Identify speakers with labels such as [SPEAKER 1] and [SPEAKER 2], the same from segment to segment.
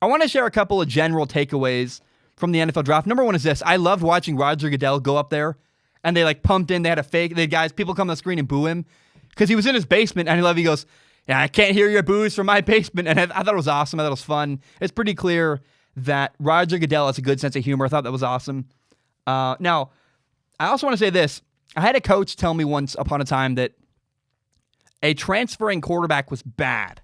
[SPEAKER 1] I want to share a couple of general takeaways from the NFL draft. Number one is this. I loved watching Roger Goodell go up there, and they pumped in. They had a fake. People come on the screen and boo him because he was in his basement, and he goes, "Yeah, I can't hear your boos from my basement." And I thought it was awesome. I thought it was fun. It's pretty clear that Roger Goodell has a good sense of humor. I thought that was awesome. Now, I also want to say this. I had a coach tell me once upon a time that a transferring quarterback was bad.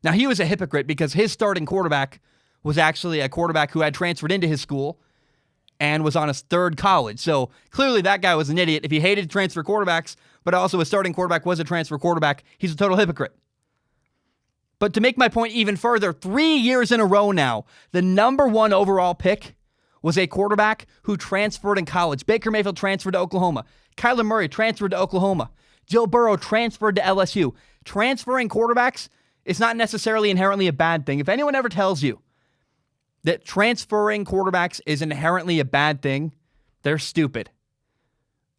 [SPEAKER 1] Now, he was a hypocrite because his starting quarterback was actually a quarterback who had transferred into his school and was on his third college. So clearly that guy was an idiot. If he hated transfer quarterbacks, but also his starting quarterback was a transfer quarterback, he's a total hypocrite. But to make my point even further, 3 years in a row now, the number one overall pick was a quarterback who transferred in college. Baker Mayfield transferred to Oklahoma. Kyler Murray transferred to Oklahoma. Joe Burrow transferred to LSU. Transferring quarterbacks is not necessarily inherently a bad thing. If anyone ever tells you that transferring quarterbacks is inherently a bad thing, they're stupid.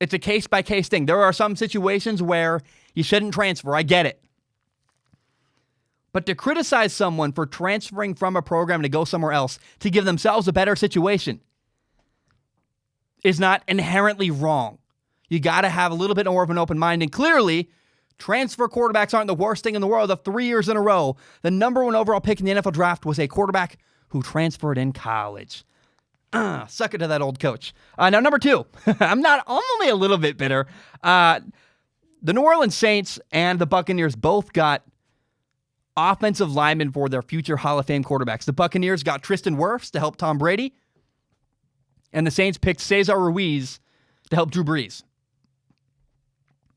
[SPEAKER 1] It's a case-by-case thing. There are some situations where you shouldn't transfer. I get it. But to criticize someone for transferring from a program to go somewhere else to give themselves a better situation is not inherently wrong. You got to have a little bit more of an open mind. And clearly, transfer quarterbacks aren't the worst thing in the world. Of 3 years in a row, the number one overall pick in the NFL draft was a quarterback who transferred in college. Suck it to that old coach. Now, number two, I'm only a little bit bitter. The New Orleans Saints and the Buccaneers both got offensive linemen for their future Hall of Fame quarterbacks. The Buccaneers got Tristan Wirfs to help Tom Brady, and the Saints picked Cesar Ruiz to help Drew Brees.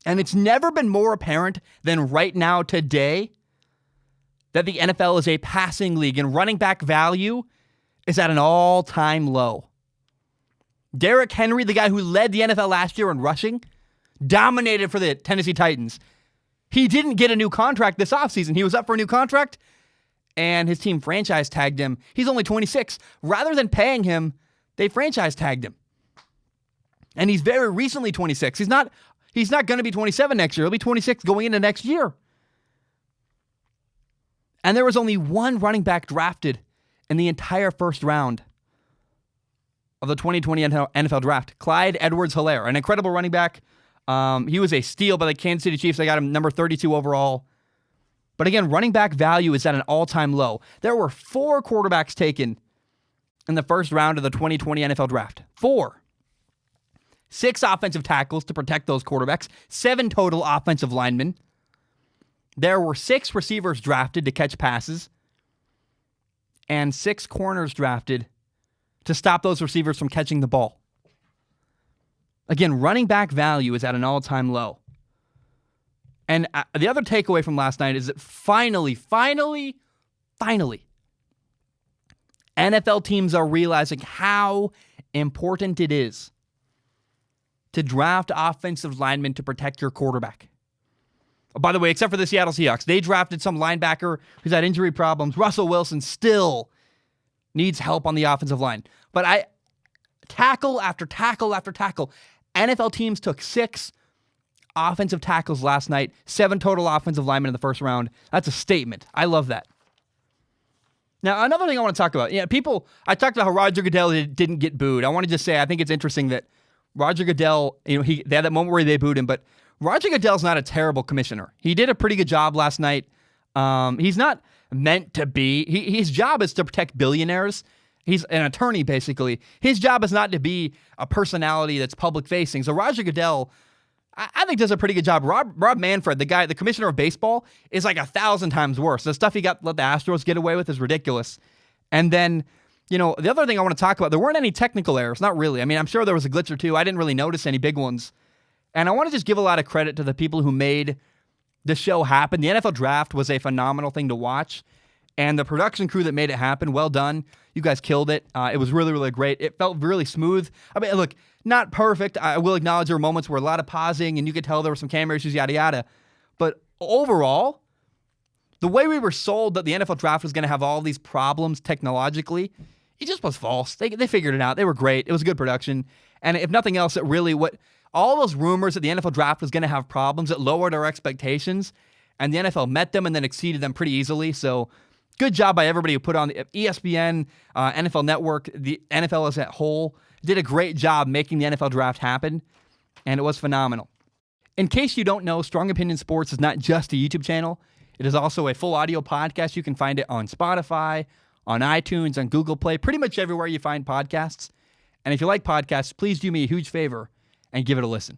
[SPEAKER 1] And it's never been more apparent than right now today that the NFL is a passing league and running back value is at an all-time low. Derrick Henry, the guy who led the NFL last year in rushing, dominated for the Tennessee Titans. He didn't get a new contract this offseason. He was up for a new contract, and his team franchise tagged him. He's only 26. Rather than paying him, they franchise tagged him. And he's very recently 26. He's not going to be 27 next year. He'll be 26 going into next year. And there was only one running back drafted in the entire first round of the 2020 NFL draft. Clyde Edwards-Helaire, an incredible running back. He was a steal by the Kansas City Chiefs. They got him number 32 overall. But again, running back value is at an all-time low. There were 4 quarterbacks taken in the first round of the 2020 NFL draft. 4. 6 offensive tackles to protect those quarterbacks. 7 total offensive linemen. There were 6 receivers drafted to catch passes. And 6 corners drafted to stop those receivers from catching the ball. Again, running back value is at an all-time low. And the other takeaway from last night is that finally, NFL teams are realizing how important it is to draft offensive linemen to protect your quarterback. Oh, by the way, except for the Seattle Seahawks, they drafted some linebacker who's had injury problems. Russell Wilson still needs help on the offensive line. But tackle after tackle after tackle. NFL teams took 6 offensive tackles last night, 7 total offensive linemen in the first round. That's a statement. I love that. Now, another thing I want to talk about. I talked about how Roger Goodell didn't get booed. I want to just say I think it's interesting that Roger Goodell, they had that moment where they booed him, but Roger Goodell's not a terrible commissioner. He did a pretty good job last night. He's not meant to be. His job is to protect billionaires. He's an attorney, basically. His job is not to be a personality that's public-facing. So Roger Goodell, I think, does a pretty good job. Rob Manfred, the commissioner of baseball, is like 1,000 times worse. The stuff he let the Astros get away with is ridiculous. And then, the other thing I want to talk about, there weren't any technical errors. Not really. I mean, I'm sure there was a glitch or two. I didn't really notice any big ones. And I want to just give a lot of credit to the people who made the show happen. The NFL Draft was a phenomenal thing to watch. And the production crew that made it happen, well done. You guys killed it. It was really, really great. It felt really smooth. I mean, look, not perfect. I will acknowledge there were moments where a lot of pausing, and you could tell there were some camera issues, yada, yada. But overall, the way we were sold that the NFL Draft was going to have all these problems technologically, it just was false. They figured it out. They were great. It was a good production. And if nothing else, it really, all those rumors that the NFL Draft was going to have problems, it lowered our expectations. And the NFL met them and then exceeded them pretty easily. So good job by everybody who put on the ESPN, NFL Network, the NFL as a whole. Did a great job making the NFL draft happen, and it was phenomenal. In case you don't know, Strong Opinion Sports is not just a YouTube channel. It is also a full audio podcast. You can find it on Spotify, on iTunes, on Google Play, pretty much everywhere you find podcasts. And if you like podcasts, please do me a huge favor and give it a listen.